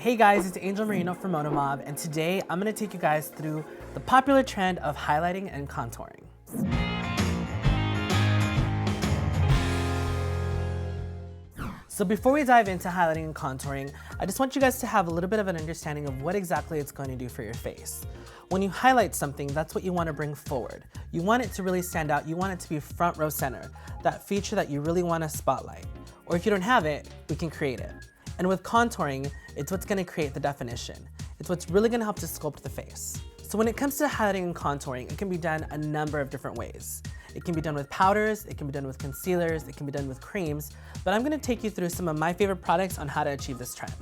Hey guys, it's Angel Marino from ModaMob, and today I'm going to take you guys through the popular trend of highlighting and contouring. So before we dive into highlighting and contouring, I just want you guys to have a little bit of an understanding of what exactly it's going to do for your face. When you highlight something, that's what you want to bring forward. You want it to really stand out. You want it to be front row center, that feature that you really want to spotlight. Or if you don't have it, we can create it. And with contouring, it's what's going to create the definition. It's what's really going to help to sculpt the face. So when it comes to highlighting and contouring, it can be done a number of different ways. It can be done with powders, it can be done with concealers, it can be done with creams, but I'm going to take you through some of my favorite products on how to achieve this trend.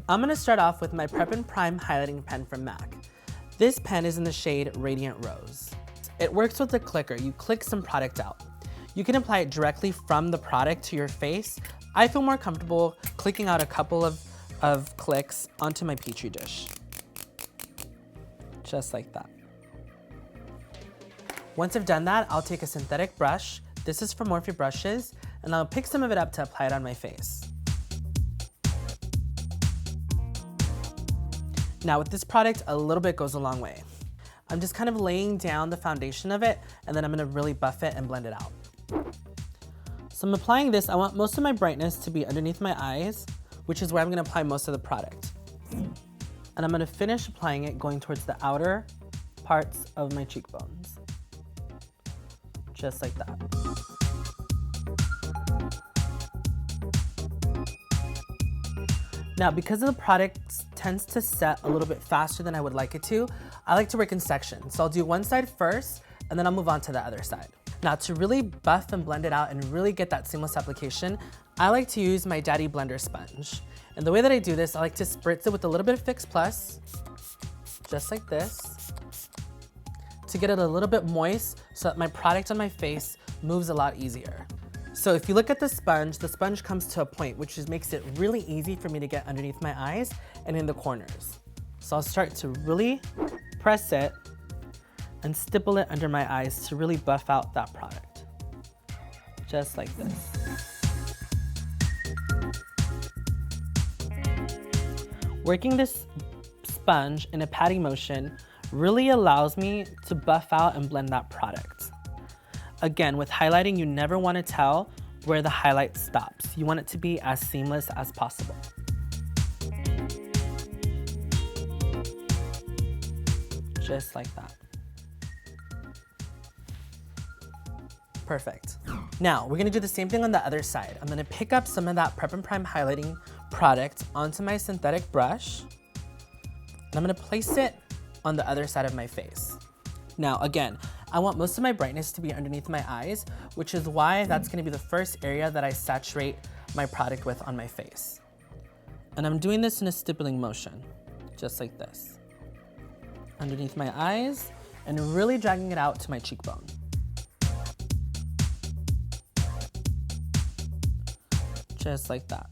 I'm going to start off with my Prep and Prime highlighting pen from MAC. This pen is in the shade Radiant Rose. It works with a clicker. You click some product out. You can apply it directly from the product to your face. I feel more comfortable clicking out a couple of clicks onto my Petri dish. Just like that. Once I've done that, I'll take a synthetic brush. This is from Morphe brushes, and I'll pick some of it up to apply it on my face. Now with this product, a little bit goes a long way. I'm just kind of laying down the foundation of it, and then I'm gonna really buff it and blend it out. So I'm applying this. I want most of my brightness to be underneath my eyes, which is where I'm gonna apply most of the product. And I'm gonna finish applying it going towards the outer parts of my cheekbones. Just like that. Now, because the product tends to set a little bit faster than I would like it to, I like to work in sections. So I'll do one side first, and then I'll move on to the other side. Now, to really buff and blend it out and really get that seamless application, I like to use my Daddy Blender sponge. And the way that I do this, I like to spritz it with a little bit of Fix Plus, just like this, to get it a little bit moist so that my product on my face moves a lot easier. So if you look at the sponge comes to a point, which makes it really easy for me to get underneath my eyes and in the corners. So I'll start to really press it and stipple it under my eyes to really buff out that product. Just like this. Working this sponge in a patting motion really allows me to buff out and blend that product. Again, with highlighting, you never want to tell where the highlight stops. You want it to be as seamless as possible. Just like that. Perfect. Now, we're gonna do the same thing on the other side. I'm gonna pick up some of that Prep and Prime highlighting product onto my synthetic brush, and I'm gonna place it on the other side of my face. Now, again, I want most of my brightness to be underneath my eyes, which is why that's gonna be the first area that I saturate my product with on my face. And I'm doing this in a stippling motion, just like this. Underneath my eyes, and really dragging it out to my cheekbone. Just like that.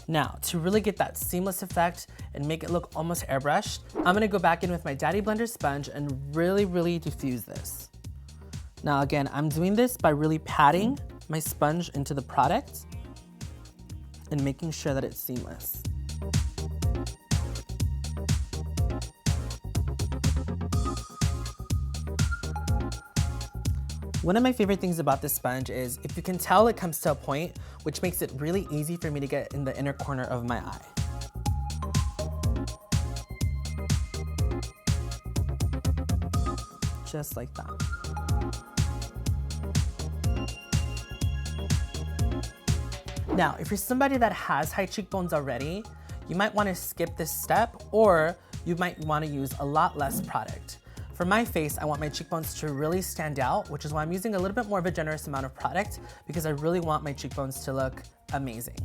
Now, to really get that seamless effect and make it look almost airbrushed, I'm gonna go back in with my Daddy Blender sponge and really diffuse this. Now again, I'm doing this by really patting my sponge into the product and making sure that it's seamless. One of my favorite things about this sponge is, if you can tell, it comes to a point which makes it really easy for me to get in the inner corner of my eye. Just like that. Now, if you're somebody that has high cheekbones already, you might want to skip this step, or you might want to use a lot less product. For my face, I want my cheekbones to really stand out, which is why I'm using a little bit more of a generous amount of product, because I really want my cheekbones to look amazing.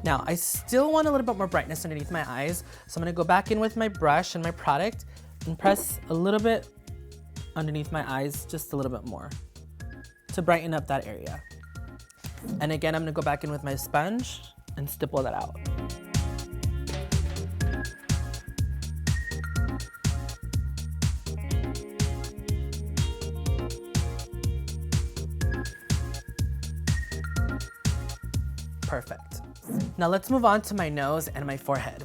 Now, I still want a little bit more brightness underneath my eyes, so I'm gonna go back in with my brush and my product and press a little bit underneath my eyes, just a little bit more, to brighten up that area. And again, I'm gonna go back in with my sponge and stipple that out. Perfect. Now let's move on to my nose and my forehead.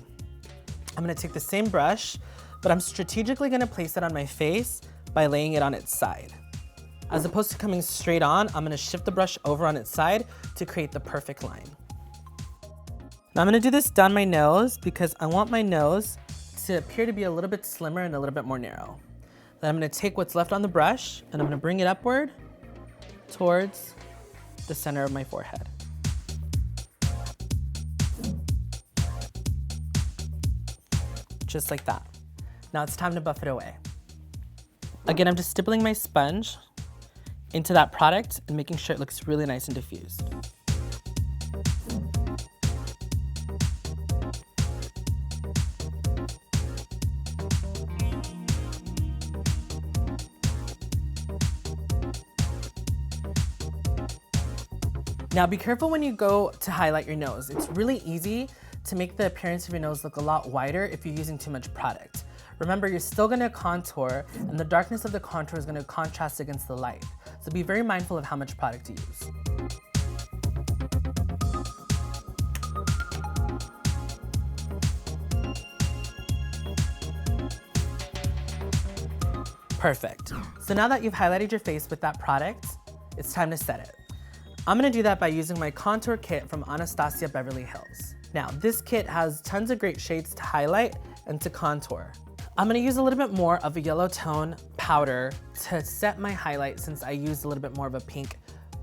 I'm gonna take the same brush, but I'm strategically gonna place it on my face by laying it on its side. As opposed to coming straight on, I'm gonna shift the brush over on its side to create the perfect line. Now I'm gonna do this down my nose because I want my nose to appear to be a little bit slimmer and a little bit more narrow. Then I'm gonna take what's left on the brush and I'm gonna bring it upward towards the center of my forehead. Just like that. Now it's time to buff it away. Again, I'm just dipping my sponge into that product and making sure it looks really nice and diffused. Now be careful when you go to highlight your nose. It's really easy to make the appearance of your nose look a lot wider if you're using too much product. Remember, you're still gonna contour, and the darkness of the contour is gonna contrast against the light. So be very mindful of how much product you use. Perfect. So now that you've highlighted your face with that product, it's time to set it. I'm gonna do that by using my contour kit from Anastasia Beverly Hills. Now, this kit has tons of great shades to highlight and to contour. I'm gonna use a little bit more of a yellow tone powder to set my highlight since I used a little bit more of a pink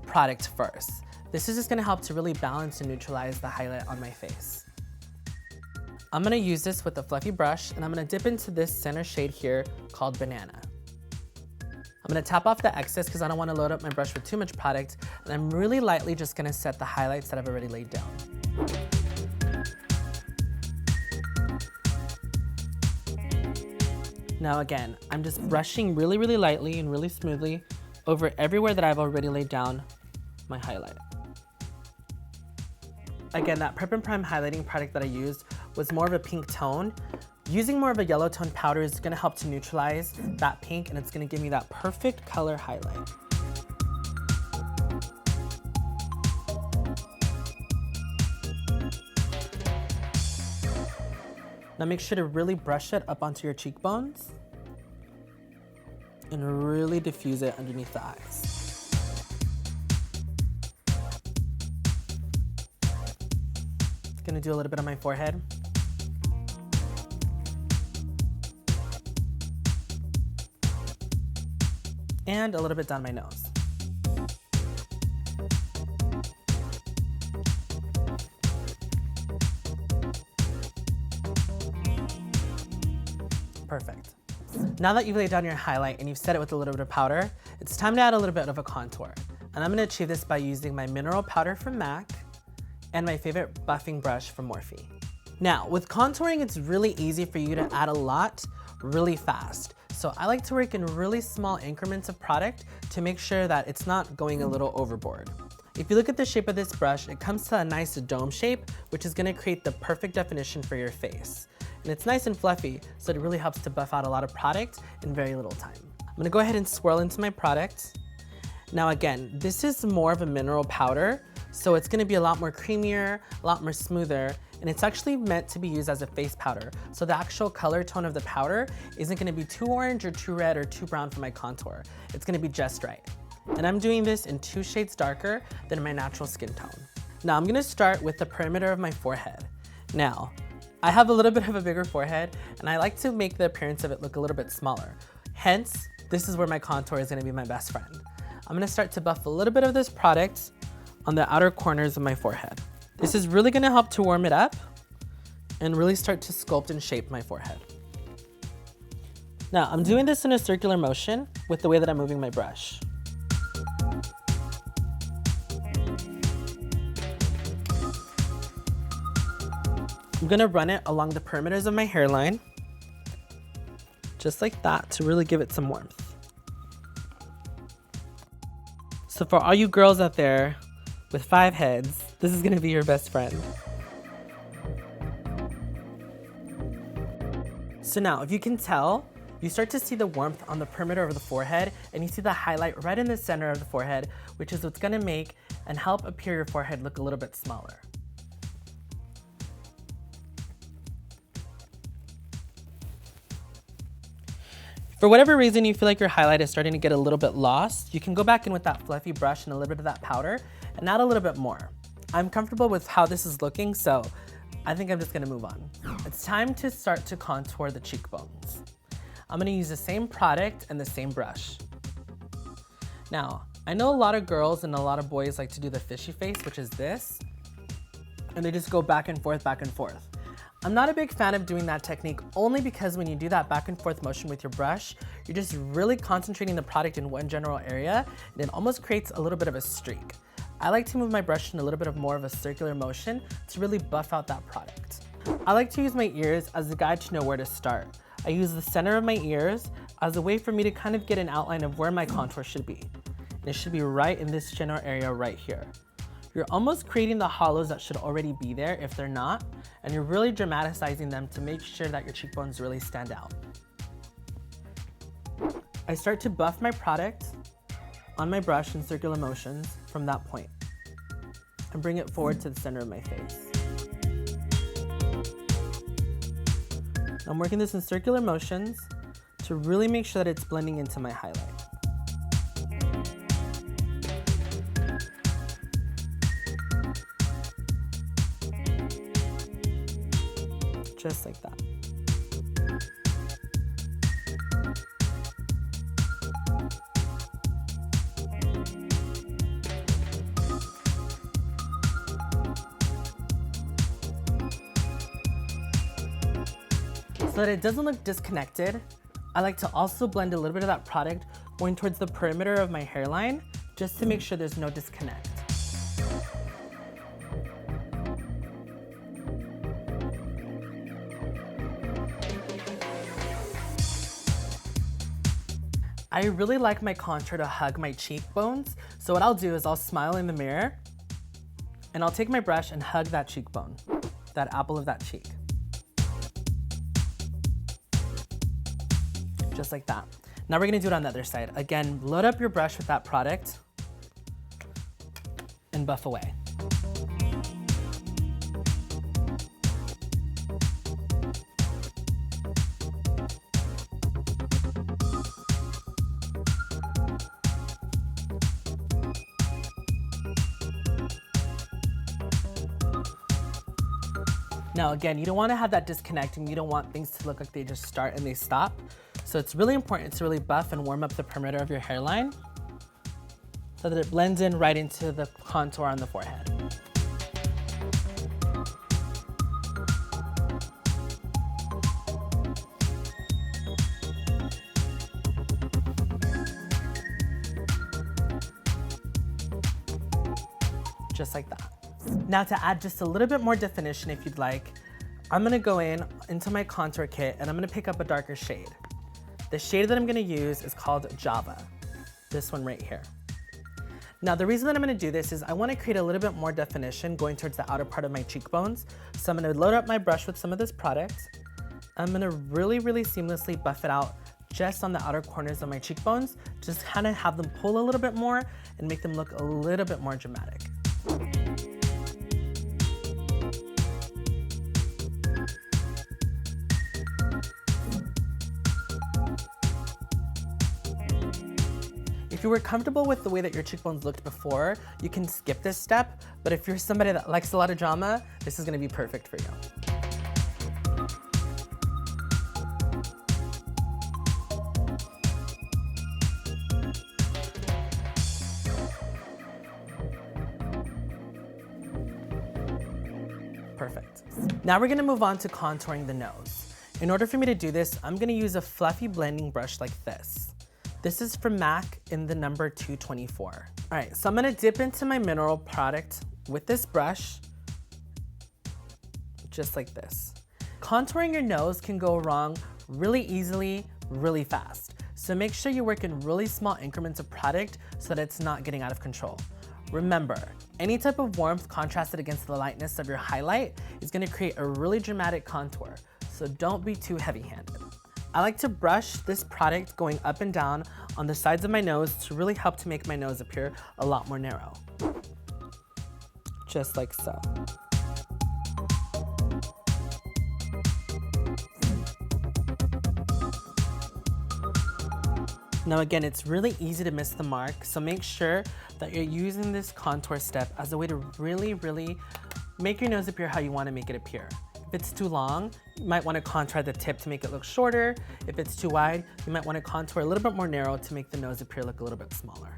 product first. This is just gonna help to really balance and neutralize the highlight on my face. I'm gonna use this with a fluffy brush and I'm gonna dip into this center shade here called Banana. I'm gonna tap off the excess because I don't wanna load up my brush with too much product, and I'm really lightly just gonna set the highlights that I've already laid down. Now again, I'm just brushing really, really lightly and really smoothly over everywhere that I've already laid down my highlight. Again, that Prep and Prime highlighting product that I used was more of a pink tone. Using more of a yellow tone powder is gonna help to neutralize that pink, and it's gonna give me that perfect color highlight. Now make sure to really brush it up onto your cheekbones and really diffuse it underneath the eyes. Gonna do a little bit on my forehead. And a little bit down my nose. Perfect. Now that you've laid down your highlight and you've set it with a little bit of powder, it's time to add a little bit of a contour. And I'm gonna achieve this by using my mineral powder from MAC and my favorite buffing brush from Morphe. Now, with contouring, it's really easy for you to add a lot really fast. So I like to work in really small increments of product to make sure that it's not going a little overboard. If you look at the shape of this brush, it comes to a nice dome shape, which is gonna create the perfect definition for your face. And it's nice and fluffy, so it really helps to buff out a lot of product in very little time. I'm gonna go ahead and swirl into my product. Now again, this is more of a mineral powder, so it's gonna be a lot more creamier, a lot more smoother, and it's actually meant to be used as a face powder. So the actual color tone of the powder isn't gonna be too orange or too red or too brown for my contour. It's gonna be just right. And I'm doing this in 2 shades darker than my natural skin tone. Now I'm gonna start with the perimeter of my forehead. Now, I have a little bit of a bigger forehead, and I like to make the appearance of it look a little bit smaller. Hence, this is where my contour is gonna be my best friend. I'm gonna start to buff a little bit of this product on the outer corners of my forehead. This is really gonna help to warm it up and really start to sculpt and shape my forehead. Now, I'm doing this in a circular motion with the way that I'm moving my brush. I'm gonna run it along the perimeters of my hairline, just like that, to really give it some warmth. So for all you girls out there with 5 heads, this is gonna be your best friend. So now, if you can tell, you start to see the warmth on the perimeter of the forehead, and you see the highlight right in the center of the forehead, which is what's gonna make and help appear your forehead look a little bit smaller. For whatever reason you feel like your highlight is starting to get a little bit lost, you can go back in with that fluffy brush and a little bit of that powder and add a little bit more. I'm comfortable with how this is looking, so I think I'm just gonna move on. It's time to start to contour the cheekbones. I'm gonna use the same product and the same brush. Now, I know a lot of girls and a lot of boys like to do the fishy face, which is this, and they just go back and forth, back and forth. I'm not a big fan of doing that technique only because when you do that back and forth motion with your brush, you're just really concentrating the product in one general area and it almost creates a little bit of a streak. I like to move my brush in a little bit of more of a circular motion to really buff out that product. I like to use my ears as a guide to know where to start. I use the center of my ears as a way for me to kind of get an outline of where my contour should be. And it should be right in this general area right here. You're almost creating the hollows that should already be there if they're not, and you're really dramatizing them to make sure that your cheekbones really stand out. I start to buff my product on my brush in circular motions from that point and bring it forward to the center of my face. I'm working this in circular motions to really make sure that it's blending into my highlight. Just like that. So that it doesn't look disconnected, I like to also blend a little bit of that product going towards the perimeter of my hairline just to make sure there's no disconnect. I really like my contour to hug my cheekbones, so what I'll do is I'll smile in the mirror and I'll take my brush and hug that cheekbone, that apple of that cheek. Just like that. Now we're gonna do it on the other side. Again, load up your brush with that product and buff away. Now again, you don't want to have that disconnect and you don't want things to look like they just start and they stop. So it's really important to really buff and warm up the perimeter of your hairline so that it blends in right into the contour on the forehead. Just like that. Now to add just a little bit more definition if you'd like, I'm gonna go into my contour kit and I'm gonna pick up a darker shade. The shade that I'm gonna use is called Java, this one right here. Now the reason that I'm gonna do this is I wanna create a little bit more definition going towards the outer part of my cheekbones. So I'm gonna load up my brush with some of this product. I'm gonna really, really seamlessly buff it out just on the outer corners of my cheekbones, just kind of have them pull a little bit more and make them look a little bit more dramatic. If you were comfortable with the way that your cheekbones looked before, you can skip this step, but if you're somebody that likes a lot of drama, this is gonna be perfect for you. Perfect. Now we're gonna move on to contouring the nose. In order for me to do this, I'm gonna use a fluffy blending brush like this. This is from MAC in the number 224. All right, so I'm gonna dip into my mineral product with this brush, just like this. Contouring your nose can go wrong really easily, really fast. So make sure you work in really small increments of product so that it's not getting out of control. Remember, any type of warmth contrasted against the lightness of your highlight is gonna create a really dramatic contour, so don't be too heavy-handed. I like to brush this product going up and down on the sides of my nose to really help to make my nose appear a lot more narrow. Just like so. Now again, it's really easy to miss the mark, so make sure that you're using this contour step as a way to really make your nose appear how you want to make it appear. If it's too long, you might want to contour the tip to make it look shorter. If it's too wide, you might want to contour a little bit more narrow to make the nose appear look a little bit smaller.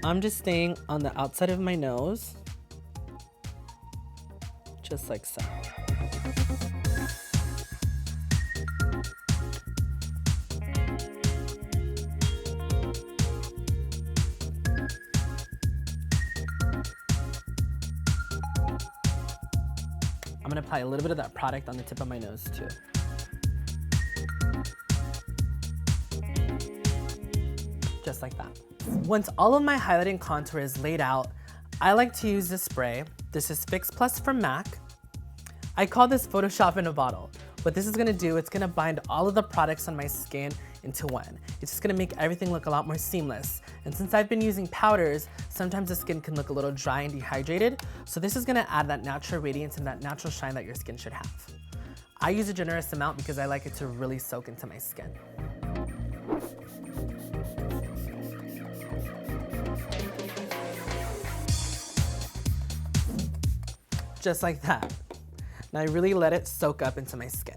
I'm just staying on the outside of my nose, just like so. I'm gonna apply a little bit of that product on the tip of my nose too. Just like that. Once all of my highlighting contour is laid out, I like to use this spray. This is Fix Plus from MAC. I call this Photoshop in a bottle. What this is gonna do, it's gonna bind all of the products on my skin into one. It's just gonna make everything look a lot more seamless. And since I've been using powders, sometimes the skin can look a little dry and dehydrated, so this is gonna add that natural radiance and that natural shine that your skin should have. I use a generous amount because I like it to really soak into my skin. Just like that. Now I really let it soak up into my skin.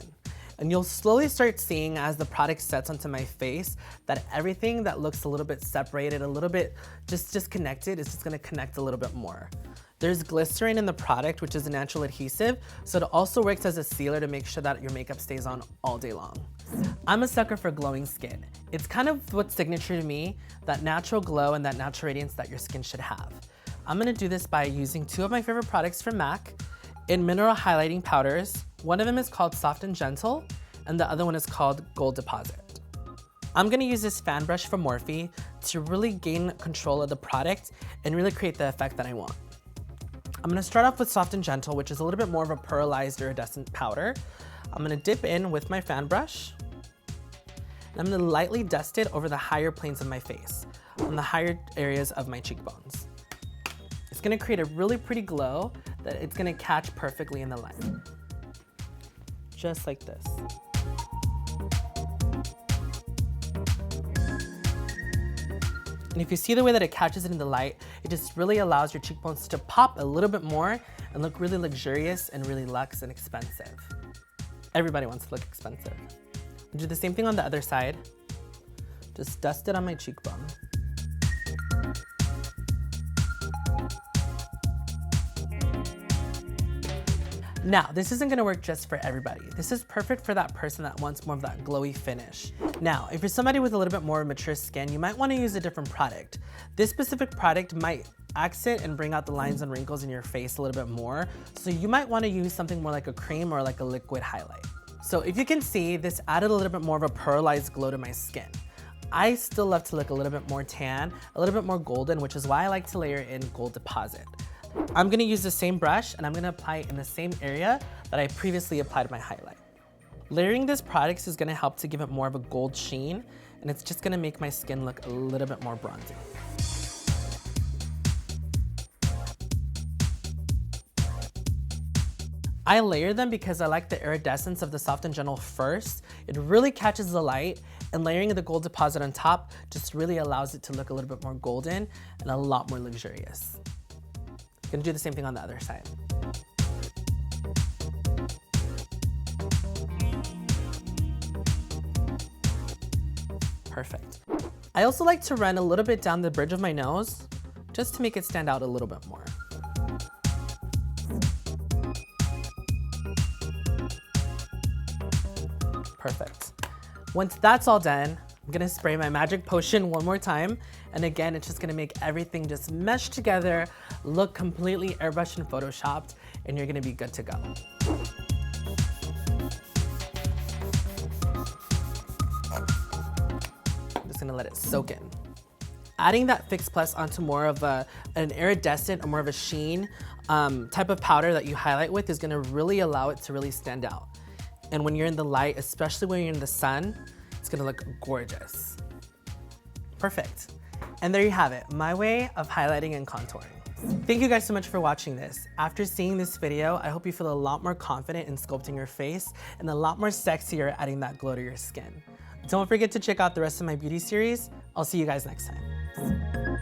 And you'll slowly start seeing as the product sets onto my face that everything that looks a little bit separated, a little bit just disconnected, is just gonna connect a little bit more. There's glycerin in the product, which is a natural adhesive, so it also works as a sealer to make sure that your makeup stays on all day long. I'm a sucker for glowing skin. It's kind of what's signature to me, that natural glow and that natural radiance that your skin should have. I'm gonna do this by using two of my favorite products from MAC in mineral highlighting powders. One of them is called Soft and Gentle, and the other one is called Gold Deposit. I'm gonna use this fan brush from Morphe to really gain control of the product and really create the effect that I want. I'm gonna start off with Soft and Gentle, which is a little bit more of a pearlized iridescent powder. I'm gonna dip in with my fan brush, and I'm gonna lightly dust it over the higher planes of my face, on the higher areas of my cheekbones. It's gonna create a really pretty glow that it's gonna catch perfectly in the light. Just like this. And if you see the way that it catches it in the light, it just really allows your cheekbones to pop a little bit more and look really luxurious and really luxe and expensive. Everybody wants to look expensive. I'll do the same thing on the other side. Just dust it on my cheekbone. Now, this isn't gonna work just for everybody. This is perfect for that person that wants more of that glowy finish. Now, if you're somebody with a little bit more mature skin, you might wanna use a different product. This specific product might accent and bring out the lines and wrinkles in your face a little bit more, so you might wanna use something more like a cream or like a liquid highlight. So if you can see, this added a little bit more of a pearlized glow to my skin. I still love to look a little bit more tan, a little bit more golden, which is why I like to layer in Gold Deposit. I'm gonna use the same brush and I'm gonna apply it in the same area that I previously applied my highlight. Layering this product is gonna help to give it more of a gold sheen, and it's just gonna make my skin look a little bit more bronzy. I layer them because I like the iridescence of the Soft and Gentle first. It really catches the light, and layering the Gold Deposit on top just really allows it to look a little bit more golden and a lot more luxurious. Gonna do the same thing on the other side. Perfect. I also like to run a little bit down the bridge of my nose just to make it stand out a little bit more. Perfect. Once that's all done, I'm gonna spray my magic potion one more time. And again, it's just gonna make everything just mesh together, look completely airbrushed and photoshopped, and you're gonna be good to go. I'm just gonna let it soak in. Adding that Fix Plus onto more of an iridescent or more of a sheen type of powder that you highlight with is gonna really allow it to really stand out. And when you're in the light, especially when you're in the sun, it's gonna look gorgeous. Perfect. And there you have it, my way of highlighting and contouring. Thank you guys so much for watching this. After seeing this video, I hope you feel a lot more confident in sculpting your face and a lot more sexier adding that glow to your skin. Don't forget to check out the rest of my beauty series. I'll see you guys next time.